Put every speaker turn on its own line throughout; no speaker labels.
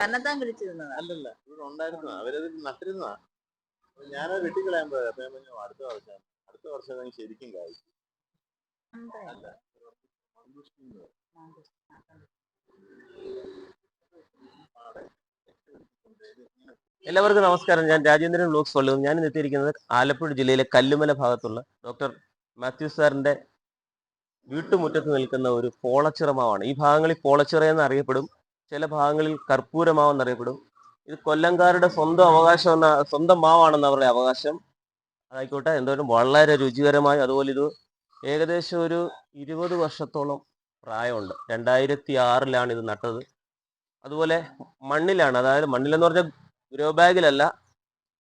തന്നെത്താൻ പിടിച്ചിരുന്നതാ.
അല്ലല്ല, ഇവിടെ ഉണ്ടായിരുന്ന അവരത് നട്ടിരുന്നതാ. ഞാനത് വെട്ടിക്കളയാൻ പോയത്. അപ്പൊ ഞാൻ പറഞ്ഞു അടുത്ത വർഷം ശരിക്കും കായ്ക്കും. അല്ല,
എല്ലാവർക്കും നമസ്കാരം. ഞാൻ രാജേന്ദ്രൻ വ്ലോഗ്സ് കൊള്ളുന്നു. ഞാൻ എത്തിയിരിക്കുന്നത് ആലപ്പുഴ ജില്ലയിലെ കല്ലുമല ഭാഗത്തുള്ള ഡോക്ടർ മാത്യു സാറിന്റെ വീട്ടുമുറ്റത്ത് നിൽക്കുന്ന ഒരു പോളച്ചിറ മാവാണ്. ഈ ഭാഗങ്ങളിൽ പോളച്ചിറ എന്ന് അറിയപ്പെടും, ചില ഭാഗങ്ങളിൽ കർപ്പൂരമാവ് എന്നറിയപ്പെടും. ഇത് കൊല്ലംകാരുടെ സ്വന്തം മാവാണെന്ന് അവരുടെ അവകാശം. അതായിക്കോട്ടെ, എന്തായാലും വളരെ രുചികരമായി. അതുപോലെ ഇത് ഏകദേശം ഒരു 20 വർഷത്തോളം പ്രായമുണ്ട്. 2006 ഇത് നട്ടത്. അതുപോലെ മണ്ണിലാണ്, അതായത് മണ്ണിലെന്ന് പറഞ്ഞാൽ ഗ്രോ ബാഗിലല്ല,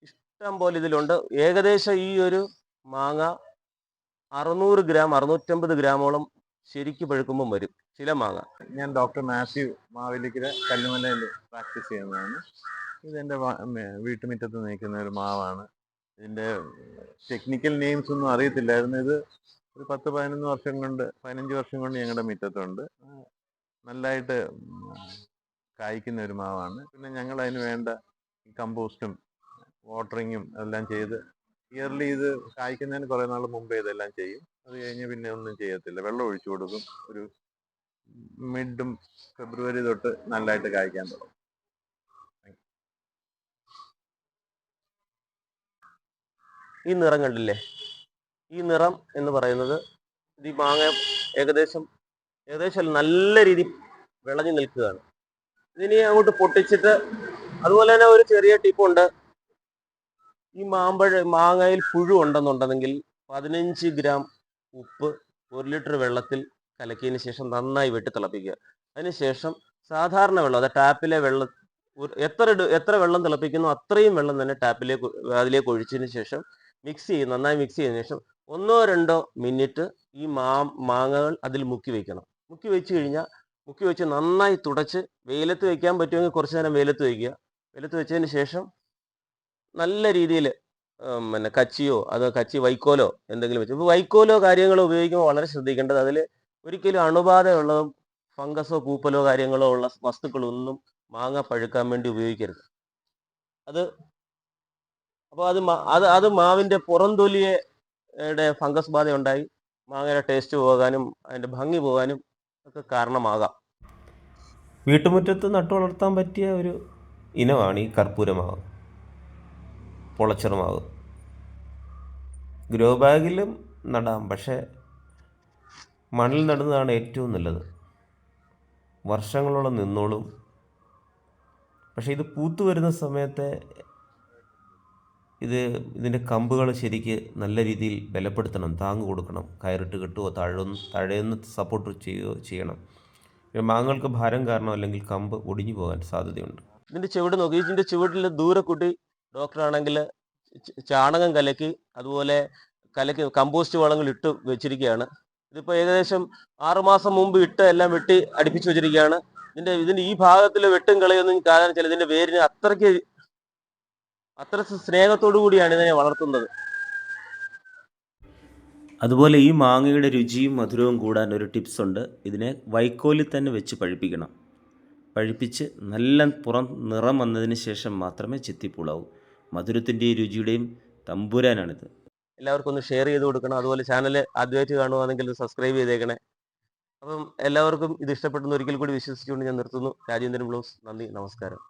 ഇഷ്ടം പോലെ ഇതിലുണ്ട്. ഏകദേശം ഈ ഒരു മാങ്ങ 600 ഗ്രാം 650 ഗ്രാമോളം ശരിക്ക് പഴുക്കുമ്പം വരും ചില മാങ്ങ.
ഞാൻ ഡോക്ടർ മാത്യു മാവേലിക്കര കല്ലുമലയിൽ പ്രാക്ടീസ് ചെയ്യുന്നതാണ്. ഇതെൻ്റെ വീട്ടുമുറ്റത്ത് നിൽക്കുന്ന ഒരു മാവാണ്. ഇതിൻ്റെ ടെക്നിക്കൽ നെയിംസ് ഒന്നും അറിയത്തില്ലായിരുന്നു. ഇത് ഒരു 15 വർഷം കൊണ്ട് ഞങ്ങളുടെ മുറ്റത്തുണ്ട്. നല്ലതായിട്ട് കായ്ക്കുന്ന ഒരു മാവാണ്. പിന്നെ ഞങ്ങൾ അതിന് വേണ്ട കമ്പോസ്റ്റും വാട്ടറിങ്ങും എല്ലാം ചെയ്ത് ഇയർലി ഇത് കായ്ക്കുന്നതിന് കുറേ നാൾ മുമ്പേ ഇതെല്ലാം ചെയ്യും. അത് കഴിഞ്ഞ് പിന്നെ ഒന്നും ചെയ്യത്തില്ല, വെള്ളം ഒഴിച്ചു കൊടുക്കും. ഒരു മിഡും ഫെബ്രുവരി തൊട്ട് നല്ലതായിട്ട് കായ്ക്കാൻ തുടങ്ങും.
ഈ നിറം കണ്ടില്ലേ? ഈ നിറം എന്ന് പറയുന്നത് ഈ മാങ്ങ ഏകദേശം നല്ല രീതിയിൽ വിളഞ്ഞു നിൽക്കുകയാണ്. ഇതിനി അങ്ങോട്ട് പൊട്ടിച്ചിട്ട്, അതുപോലെ തന്നെ ഒരു ചെറിയ ടിപ്പുണ്ട്. ഈ മാങ്ങയിൽ പുഴു ഉണ്ടെന്നുണ്ടെങ്കിൽ 15 ഗ്രാം ഉപ്പ് 1 ലിറ്റർ വെള്ളത്തിൽ കലക്കിയതിന് ശേഷം നന്നായി വെട്ടി തിളപ്പിക്കുക. അതിനുശേഷം സാധാരണ വെള്ളം, അതായത് ടാപ്പിലെ വെള്ളം, എത്ര വെള്ളം തിളപ്പിക്കുന്നു അത്രയും വെള്ളം തന്നെ അതിലേക്ക് ഒഴിച്ചതിന് ശേഷം നന്നായി മിക്സ് ചെയ്തതിനു ശേഷം 1-2 മിനിറ്റ് ഈ മാങ്ങകൾ അതിൽ മുക്കി വെച്ച് നന്നായി തുടച്ച് വെയിലത്ത് വെക്കാൻ പറ്റുമെങ്കിൽ കുറച്ചു നേരം വെയിലത്ത് വയ്ക്കുക. വെയിലത്ത് വെച്ചതിന് ശേഷം നല്ല രീതിയിൽ വൈക്കോലോ എന്തെങ്കിലും വെച്ച്, ഇപ്പോൾ വൈക്കോലോ കാര്യങ്ങളോ ഉപയോഗിക്കുമ്പോൾ വളരെ ശ്രദ്ധിക്കേണ്ടത്, അതിൽ ഒരിക്കലും അണുബാധയുള്ളതും ഫംഗസോ പൂപ്പലോ കാര്യങ്ങളോ ഉള്ള വസ്തുക്കളൊന്നും മാങ്ങ പഴുക്കാൻ വേണ്ടി ഉപയോഗിക്കരുത്. അത് മാവിൻ്റെ പുറംതൊലിയുടെ ഫംഗസ് ബാധ ഉണ്ടായി മാങ്ങയുടെ ടേസ്റ്റ് പോകാനും അതിൻ്റെ ഭംഗി പോകാനും ഒക്കെ കാരണമാകാം. വീട്ടുമുറ്റത്ത് നട്ടു വളർത്താൻ പറ്റിയ ഒരു ഇനമാണ് ഈ കർപ്പൂരമാവ്, പൊളച്ചിറമാവ്. ഗ്രോ ബാഗിലും നടാം, പക്ഷേ മണ്ണിൽ നടുന്നതാണ് ഏറ്റവും നല്ലത്. വർഷങ്ങളോളം നിന്നോളും. പക്ഷേ ഇത് പൂത്തു വരുന്ന സമയത്ത് ഇതിൻ്റെ കമ്പുകൾ ശരിക്ക് നല്ല രീതിയിൽ ബലപ്പെടുത്തണം, താങ്ങ് കൊടുക്കണം. കയറിട്ട് കെട്ടുകയോ താഴെയൊന്ന് സപ്പോർട്ട് ചെയ്യുകയോ ചെയ്യണം. മാങ്ങകൾക്ക് ഭാരം കാരണം അല്ലെങ്കിൽ കമ്പ് ഒടിഞ്ഞു പോകാൻ സാധ്യതയുണ്ട്. ഇതിൻ്റെ ചുവട് നോക്കി, ഇതിൻ്റെ ചുവട്ടിൽ ദൂരെ കൂട്ടി ഡോക്ടറാണെങ്കിൽ ചാണകം കലക്കി, അതുപോലെ കമ്പോസ്റ്റ് വളങ്ങൾ ഇട്ട് വെച്ചിരിക്കുകയാണ്. ഇതിപ്പോൾ ഏകദേശം 6 മാസം മുമ്പ് എല്ലാം വെട്ടി അടുപ്പിച്ച് വെച്ചിരിക്കുകയാണ്. ഇതിൻ്റെ ഈ ഭാഗത്തിൽ വെട്ടും കളയൊന്നും കാരണം വെച്ചാൽ ഇതിൻ്റെ വേരിന് അത്ര സ്നേഹത്തോടു കൂടിയാണ് ഇതിനെ വളർത്തുന്നത്. അതുപോലെ ഈ മാങ്ങയുടെ രുചിയും മധുരവും കൂടാൻ ഒരു ടിപ്സ് ഉണ്ട്. ഇതിനെ വൈക്കോലിൽ തന്നെ വെച്ച് പഴുപ്പിച്ച് നല്ല പുറം നിറം വന്നതിന് ശേഷം മാത്രമേ ചെത്തിപ്പൂളാവൂ. മധുരത്തിൻ്റെയും രുചിയുടെയും തമ്പുരാനാണിത്. എല്ലാവർക്കും ഒന്ന് ഷെയർ ചെയ്ത് കൊടുക്കണം. അതുപോലെ ചാനൽ ആദ്യമായിട്ട് കാണുകയാണെങ്കിൽ സബ്സ്ക്രൈബ് ചെയ്തേക്കണേ. അപ്പം എല്ലാവർക്കും ഇത് ഇഷ്ടപ്പെട്ടെന്ന് ഒരിക്കൽ കൂടി വിശ്വസിച്ചുകൊണ്ട് ഞാൻ നിർത്തുന്നു. രാജേന്ദ്രൻ വ്ലോഗ്സ്. നന്ദി, നമസ്കാരം.